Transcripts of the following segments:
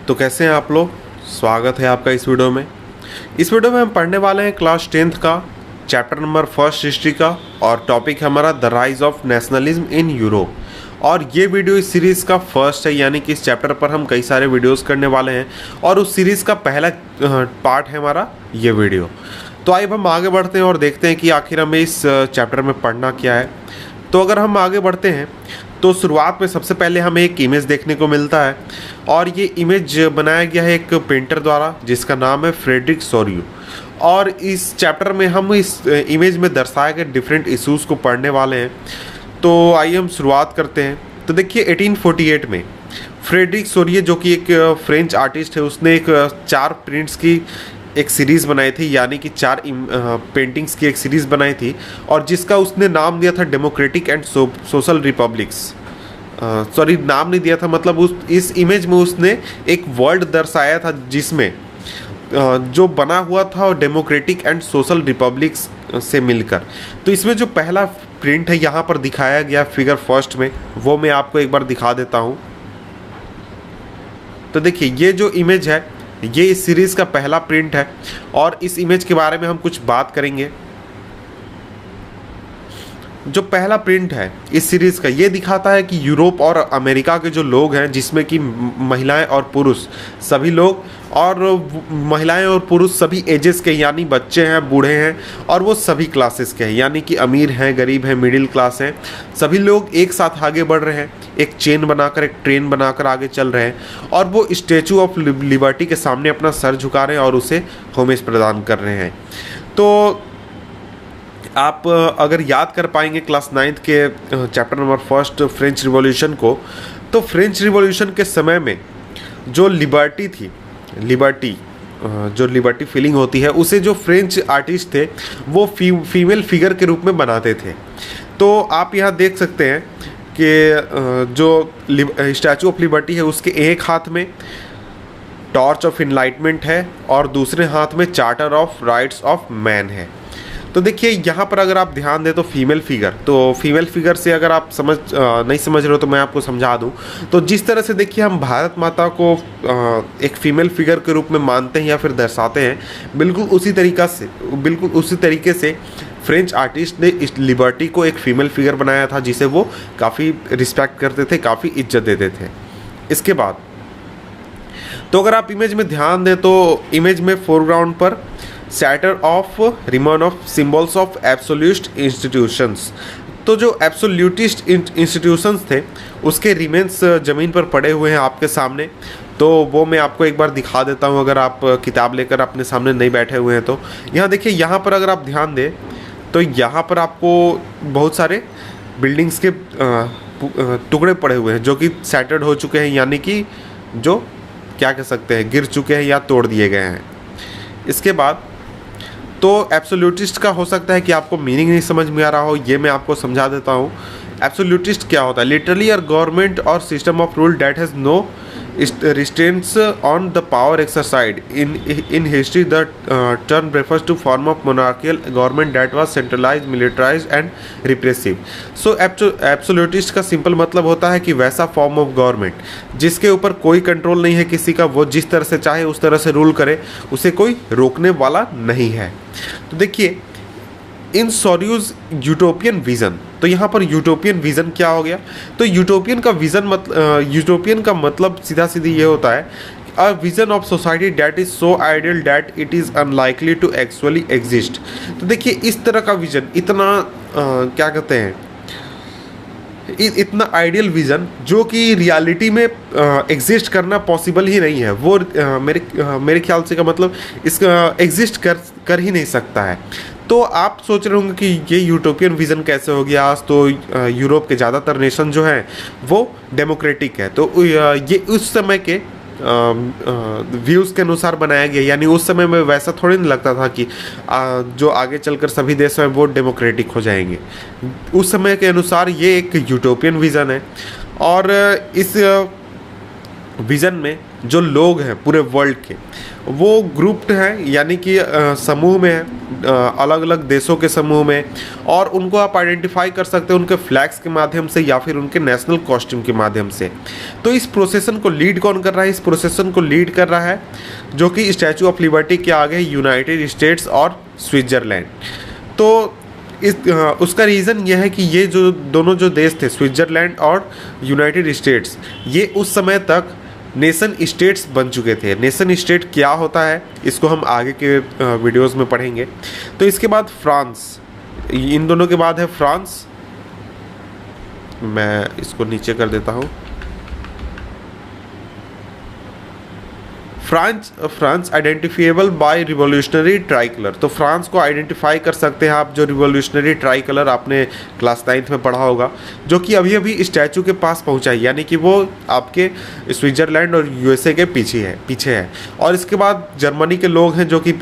तो कैसे हैं आप लोग। स्वागत है आपका इस वीडियो में। इस वीडियो में हम पढ़ने वाले हैं क्लास 10th का चैप्टर नंबर फर्स्ट हिस्ट्री का, और टॉपिक है हमारा the rise of nationalism in Europe. और ये वीडियो इस सीरीज़ का फर्स्ट है, यानी कि इस चैप्टर पर हम कई सारे वीडियोस करने वाले हैं और उस सीरीज़ का पहला पार्ट है हमारा ये वीडियो। तो आइए हम आगे बढ़ते हैं और देखते हैं कि आखिर हमें इस चैप्टर में पढ़ना क्या है। तो अगर हम आगे बढ़ते हैं तो शुरुआत में सबसे पहले हमें एक इमेज देखने को मिलता है, और ये इमेज बनाया गया है एक पेंटर द्वारा जिसका नाम है फ्रेडरिक सोरियो। और इस चैप्टर में हम इस इमेज में दर्शाए गए डिफरेंट इश्यूज़ को पढ़ने वाले हैं। तो आइए हम शुरुआत करते हैं। तो देखिए 1848 में फ्रेडरिक सोरियो, जो कि एक फ्रेंच आर्टिस्ट है, उसने एक 4 प्रिंट्स की एक सीरीज़ बनाई थी, यानी कि 4 पेंटिंग्स की एक सीरीज़ बनाई थी, और जिसका उसने नाम दिया था democratic and social republics. Sorry, नाम नहीं दिया था, मतलब इस इमेज में उसने एक वर्ल्ड दर्शाया था जिसमें जो बना हुआ था और डेमोक्रेटिक एंड सोशल रिपब्लिक्स से मिलकर। तो इसमें जो पहला प्रिंट है यहाँ पर दिखाया गया फिगर फर्स्ट में, वो मैं आपको एक बार दिखा देता हूँ। तो देखिए ये जो इमेज है ये इस सीरीज़ का पहला प्रिंट है, और इस इमेज के बारे में हम कुछ बात करेंगे। जो पहला प्रिंट है इस सीरीज़ का, ये दिखाता है कि यूरोप और अमेरिका के जो लोग हैं, जिसमें कि महिलाएं और पुरुष सभी लोग, और महिलाएं और पुरुष सभी एजेस के, यानी बच्चे हैं, बूढ़े हैं, और वो सभी क्लासेस के हैं, यानी कि अमीर हैं, गरीब हैं, मिडिल क्लास हैं, सभी लोग एक साथ आगे बढ़ रहे हैं, एक चेन बनाकर, एक ट्रेन बनाकर आगे चल रहे हैं, और वो स्टैचू ऑफ लिबर्टी के सामने अपना सर झुका रहे हैं और उसे होमेज प्रदान कर रहे हैं। तो आप अगर याद कर पाएंगे क्लास 9th के chapter number first French revolution को, तो फ्रेंच रिवॉल्यूशन के समय में जो लिबर्टी थी, जो लिबर्टी फीलिंग होती है, उसे जो फ्रेंच आर्टिस्ट थे वो फीमेल फिगर के रूप में बनाते थे। तो आप यहाँ देख सकते हैं कि जो स्टैचू ऑफ लिबर्टी है उसके एक हाथ में टॉर्च ऑफ इनलाइटमेंट है और दूसरे हाथ में charter of rights of man है। तो देखिए यहाँ पर अगर आप ध्यान दें तो फीमेल फिगर से अगर आप नहीं समझ रहे हो तो मैं आपको समझा दूँ। तो जिस तरह से देखिए हम भारत माता को एक फीमेल फिगर के रूप में मानते हैं या फिर दर्शाते हैं, बिल्कुल उसी तरीके से फ्रेंच आर्टिस्ट ने इस लिबर्टी को एक फीमेल फिगर बनाया था, जिसे वो काफ़ी रिस्पेक्ट करते थे, काफ़ी इज्जत देते थे। इसके बाद तो अगर आप इमेज में ध्यान दें तो इमेज में फोरग्राउंड पर center of realm of symbols of absolute institutions. तो जो एब्सोल्यूटिस्ट इंस्टीट्यूशंस थे उसके रिमेन्स ज़मीन पर पड़े हुए हैं आपके सामने। तो वो मैं आपको एक बार दिखा देता हूँ, अगर आप किताब लेकर अपने सामने नहीं बैठे हुए हैं तो। यहाँ देखिए, यहाँ पर अगर आप ध्यान दें तो यहाँ पर आपको बहुत सारे बिल्डिंग्स के टुकड़े पड़े हुए हैं जो कि सैटर्ड हो चुके हैं, यानी कि जो क्या कह सकते हैं, गिर चुके हैं या तोड़ दिए गए हैं। इसके बाद तो एब्सोल्यूटिस्ट का हो सकता है कि आपको मीनिंग नहीं समझ में आ रहा हो, ये मैं आपको समझा देता हूँ। एब्सोल्यूटिस्ट क्या होता है? लिटरली अ गवर्नमेंट और system of rule that has no restraints on the power exercised in history. The term refers to form of monarchical government that was centralized, militarized and repressive. So absolutist का simple मतलब होता है कि वैसा form of government जिसके ऊपर कोई control नहीं है किसी का, वो जिस तरह से चाहे उस तरह से रूल करे, उसे कोई रोकने वाला नहीं है। तो देखिए इन सोरियोज यूटोपियन विज़न, तो यहाँ पर यूटोपियन विज़न क्या हो गया? तो यूटोपियन का मतलब सीधा सीधी ये होता है, a vision of society that is so ideal that it is unlikely to actually exist. तो देखिए इस तरह का विजन, इतना क्या कहते हैं, इतना आइडियल विज़न जो कि रियलिटी में एग्जिस्ट करना पॉसिबल ही नहीं है, वो मेरे ख्याल से का मतलब इसका एग्जिस्ट कर ही नहीं सकता है। तो आप सोच रहे होंगे कि ये यूटोपियन विज़न कैसे हो गया? आज तो यूरोप के ज़्यादातर नेशन जो हैं वो डेमोक्रेटिक है, तो ये उस समय के व्यूज़ के अनुसार बनाया गया, यानी उस समय में वैसा थोड़ी नहीं लगता था कि जो आगे चलकर सभी देश हैं वो डेमोक्रेटिक हो जाएंगे। उस समय के अनुसार ये एक यूटोपियन विज़न है। और इस विज़न में जो लोग हैं पूरे वर्ल्ड के, वो ग्रुप्ड हैं, यानी कि समूह में हैं, अलग अलग देशों के समूह में, और उनको आप आइडेंटिफाई कर सकते हैं उनके फ्लैग्स के माध्यम से या फिर उनके नेशनल कॉस्ट्यूम के माध्यम से। तो इस प्रोसेसन को लीड कौन कर रहा है? इस प्रोसेसन को लीड कर रहा है जो कि स्टैचू ऑफ लिबर्टी के आगे यूनाइटेड स्टेट्स और स्विट्ज़रलैंड। तो उसका रीज़न यह है कि ये जो दोनों जो देश थे, स्विट्ज़रलैंड और यूनाइटेड स्टेट्स, ये उस समय तक नेशन स्टेट्स बन चुके थे। नेशन स्टेट क्या होता है इसको हम आगे के वीडियोस में पढ़ेंगे। तो इसके बाद फ्रांस, इन दोनों के बाद है फ्रांस। मैं इसको नीचे कर देता हूँ। France identifiable by revolutionary tricolour France को आइडेंटिफाई कर सकते हैं आप, जो revolutionary tricolour class 9th में पढ़ा होगा, जो कि अभी अभी स्टैचू के पास पहुंचा है, यानी कि वो आपके स्विट्ज़रलैंड और यूएसए के पीछे है। और इसके बाद जर्मनी के लोग हैं जो कि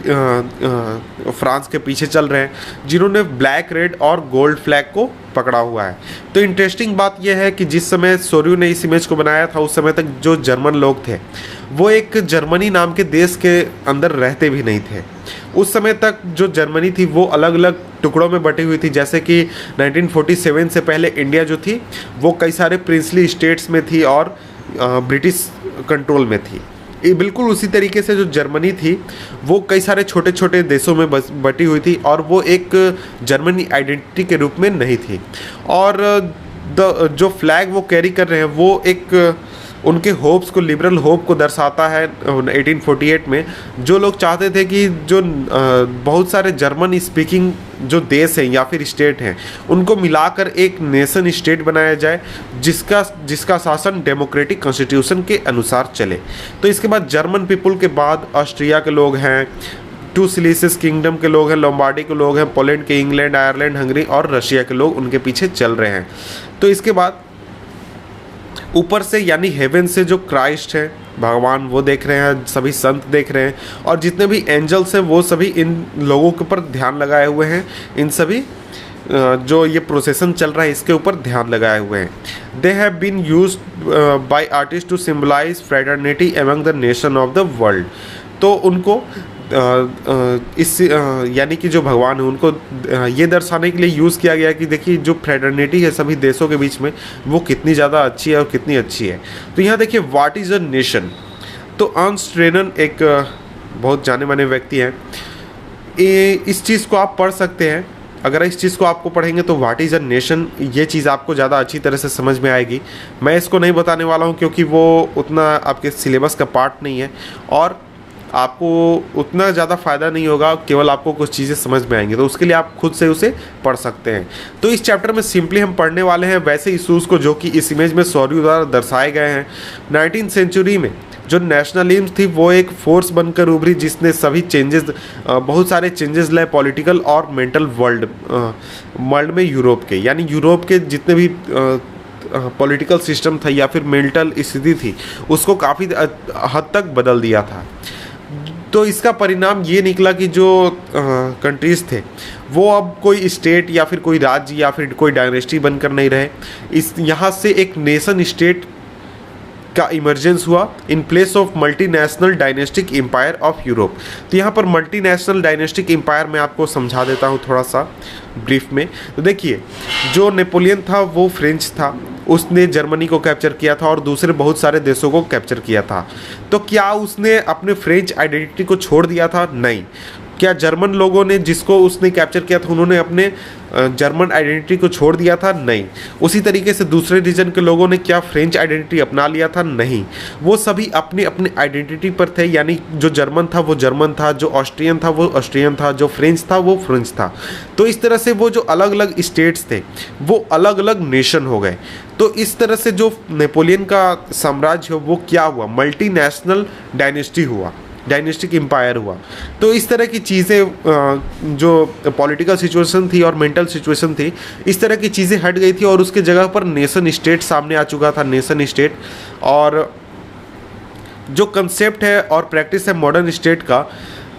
फ्रांस के पीछे चल रहे हैं, जिन्होंने ब्लैक, रेड और गोल्ड फ्लैग को पकड़ा हुआ है। तो इंटरेस्टिंग बात यह है कि जिस समय सोर्यू ने इस इमेज को बनाया था, उस समय तक जो जर्मन लोग थे वो एक जर्मनी नाम के देश के अंदर रहते भी नहीं थे। उस समय तक जो जर्मनी थी वो अलग अलग टुकड़ों में बटी हुई थी, जैसे कि 1947 से पहले इंडिया जो थी वो कई सारे प्रिंसली स्टेट्स में थी और ब्रिटिश कंट्रोल में थी। ये बिल्कुल उसी तरीके से जो जर्मनी थी वो कई सारे छोटे छोटे देशों में बटी हुई थी और वो एक जर्मनी आइडेंटिटी के रूप में नहीं थी। और जो फ्लैग वो कैरी कर रहे हैं वो एक उनके होप्स को, लिबरल होप को दर्शाता है 1848 में। जो लोग चाहते थे कि जो बहुत सारे जर्मन स्पीकिंग जो देश हैं या फिर स्टेट हैं उनको मिलाकर एक नेशन स्टेट बनाया जाए जिसका शासन डेमोक्रेटिक कॉन्स्टिट्यूशन के अनुसार चले। तो इसके बाद जर्मन पीपल के बाद ऑस्ट्रिया के लोग हैं, टू सिलिसियस किंगडम के लोग हैं, लोम्बार्डी के लोग हैं, पोलैंड के, इंग्लैंड, आयरलैंड, हंगरी और रशिया के लोग उनके पीछे चल रहे हैं। तो इसके बाद ऊपर से यानी हेवन से जो क्राइस्ट है भगवान वो देख रहे हैं, सभी संत देख रहे हैं, और जितने भी एंजल्स हैं वो सभी इन लोगों के ऊपर ध्यान लगाए हुए हैं। इन सभी जो ये प्रोसेसन चल रहा है इसके ऊपर ध्यान लगाए हुए हैं। They have been used by artist to symbolise fraternity among the nation of the world. तो उनको इस यानी कि जो भगवान है उनको ये दर्शाने के लिए यूज़ किया गया कि देखिए जो फ्रेटर्निटी है सभी देशों के बीच में वो कितनी ज़्यादा अच्छी है और कितनी अच्छी है। तो यहाँ देखिए व्हाट इज़ अ नेशन। तो अर्नस्ट रेनन एक बहुत जाने माने व्यक्ति हैं, इस चीज़ को आप पढ़ सकते हैं। अगर इस चीज़ को आपको पढ़ेंगे तो व्हाट इज़ अ नेशन ये चीज़ आपको ज़्यादा अच्छी तरह से समझ में आएगी। मैं इसको नहीं बताने वाला हूँ क्योंकि वो उतना आपके सिलेबस का पार्ट नहीं है और आपको उतना ज़्यादा फ़ायदा नहीं होगा, केवल आपको कुछ चीज़ें समझ में आएंगी, तो उसके लिए आप खुद से उसे पढ़ सकते हैं। तो इस चैप्टर में सिंपली हम पढ़ने वाले हैं वैसे इशूज़ को जो कि इस इमेज में सोर्यू द्वारा दर्शाए गए हैं। 19th सेंचुरी में जो नेशनलिज्म थी वो एक फोर्स बनकर उभरी जिसने सभी चेंजेस, बहुत सारे चेंजेस लाए पॉलिटिकल और मेंटल वर्ल्ड में यूरोप के, यानी यूरोप के जितने भी पॉलिटिकल सिस्टम था या फिर मेंटल स्थिति थी उसको काफ़ी हद तक बदल दिया था। तो इसका परिणाम ये निकला कि जो कंट्रीज़ थे वो अब कोई स्टेट या फिर कोई राज्य या फिर कोई डायनेस्टी बनकर नहीं रहे। यहाँ से एक नेशन स्टेट का इमर्जेंस हुआ in place of multinational dynastic empire of Europe. तो यहाँ पर मल्टीनेशनल डायनेस्टिक एम्पायर मैं आपको समझा देता हूँ थोड़ा सा ब्रीफ में। तो देखिए जो नेपोलियन था वो फ्रेंच था, उसने जर्मनी को कैप्चर किया था और दूसरे बहुत सारे देशों को कैप्चर किया था। तो क्या उसने अपने फ्रेंच आइडेंटिटी को छोड़ दिया था? नहीं। क्या जर्मन लोगों ने जिसको उसने कैप्चर किया था उन्होंने अपने जर्मन आइडेंटिटी को छोड़ दिया था? नहीं। उसी तरीके से दूसरे रीजन के लोगों ने क्या फ्रेंच आइडेंटिटी अपना लिया था? नहीं। वो सभी अपने अपने आइडेंटिटी पर थे, यानी जो जर्मन था वो जर्मन था, जो ऑस्ट्रियन था वो ऑस्ट्रियन था, जो फ्रेंच था वो फ्रेंच था। तो इस तरह से वो जो अलग अलग स्टेट्स थे वो अलग अलग नेशन हो गए। तो इस तरह से जो नेपोलियन का साम्राज्य हो वो क्या हुआ? मल्टीनेशनल डायनेस्टी हुआ, डायनेस्टिक एम्पायर हुआ। तो इस तरह की चीज़ें जो पॉलिटिकल सिचुएशन थी और मेंटल सिचुएशन थी इस तरह की चीज़ें हट गई थी और उसके जगह पर नेशन स्टेट सामने आ चुका था, नेशन स्टेट। और जो कंसेप्ट है और प्रैक्टिस है मॉडर्न स्टेट का,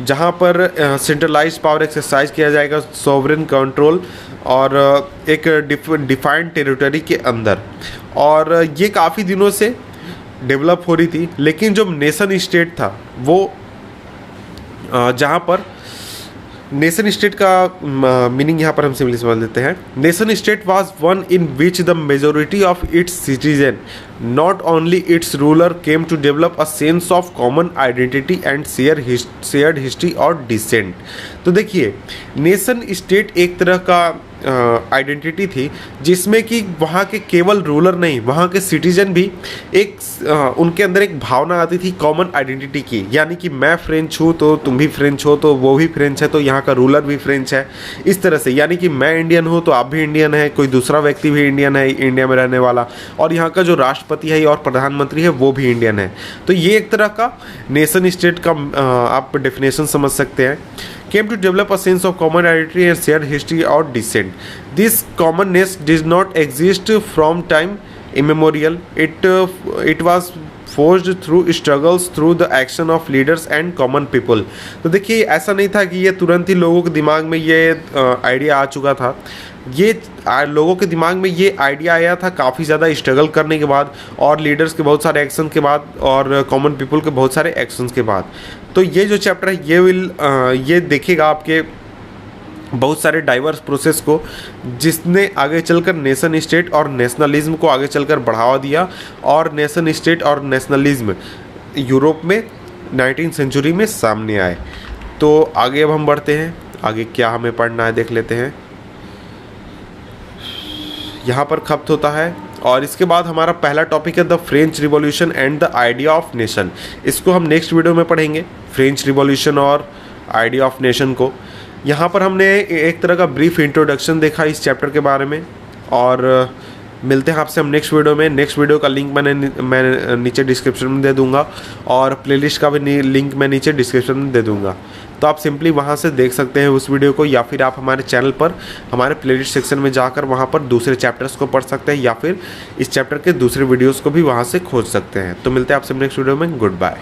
जहाँ पर सेंट्रलाइज्ड पावर एक्सरसाइज किया जाएगा, सॉवरेन कंट्रोल और एक डिफाइंड टेरिटरी के अंदर। और ये काफ़ी दिनों से डेवलप हो रही थी, लेकिन जो नेशन स्टेट था वो जहाँ पर नेशन स्टेट का मीनिंग यहाँ पर हम सिंपली समझ लेते हैं। Nation state was one in which the majority of its citizen not only its ruler came to develop a sense of common identity and shared history और डिसेंट। तो देखिए, नेशन स्टेट एक तरह का आइडेंटिटी थी जिसमें कि वहाँ के केवल रूलर नहीं, वहाँ के सिटीजन भी एक उनके अंदर एक भावना आती थी कॉमन आइडेंटिटी की, यानी कि मैं फ्रेंच हूँ तो तुम भी फ्रेंच हो, तो वो भी फ्रेंच है तो यहाँ का रूलर भी फ्रेंच है, इस तरह से। यानी कि मैं इंडियन हूँ तो आप भी इंडियन है, कोई दूसरा व्यक्ति भी इंडियन है इंडिया में रहने वाला, और यहाँ का जो राष्ट्रपति है और प्रधानमंत्री है वो भी इंडियन है। तो ये एक तरह का नेशन स्टेट का आप डेफिनेशन समझ सकते हैं। Came to develop a sense of common identity and shared history or descent. This commonness did not exist from time immemorial. It was forged through struggles through the action of leaders and common people. तो देखिए, ऐसा नहीं था कि ये तुरंत ही लोगों के दिमाग में ये आइडिया आ चुका था। ये लोगों के दिमाग में ये आइडिया आया था काफ़ी ज़्यादा स्ट्रगल करने के बाद, और लीडर्स के बहुत सारे एक्शन के बाद, और कॉमन पीपल के बहुत सारे एक्शंस के बाद। तो ये जो चैप्टर है ये देखेगा आपके बहुत सारे डाइवर्स प्रोसेस को, जिसने आगे चलकर नेशन स्टेट और नेशनलिज्म को आगे चलकर बढ़ावा दिया, और नेशन स्टेट और नेशनलिज्म यूरोप में 19वीं सेंचुरी में सामने आए। तो आगे अब हम बढ़ते हैं, आगे क्या हमें पढ़ना है देख लेते हैं। यहाँ पर खत्म होता है, और इसके बाद हमारा पहला टॉपिक है the French revolution and the idea of nation. इसको हम नेक्स्ट वीडियो में पढ़ेंगे, फ्रेंच रिवॉल्यूशन और आइडिया ऑफ नेशन को। यहाँ पर हमने एक तरह का ब्रीफ इंट्रोडक्शन देखा इस चैप्टर के बारे में, और मिलते हैं आपसे हम नेक्स्ट वीडियो में। नेक्स्ट वीडियो का लिंक मैं नीचे डिस्क्रिप्शन में दे दूंगा, और प्लेलिस्ट का भी लिंक मैं नीचे डिस्क्रिप्शन में दे दूंगा। तो आप सिंपली वहाँ से देख सकते हैं उस वीडियो को, या फिर आप हमारे चैनल पर हमारे प्लेलिस्ट सेक्शन में जाकर वहाँ पर दूसरे चैप्टर्स को पढ़ सकते हैं, या फिर इस चैप्टर के दूसरे वीडियोज़ को भी वहाँ से खोज सकते हैं। तो मिलते हैं आपसे नेक्स्ट वीडियो में। Good bye.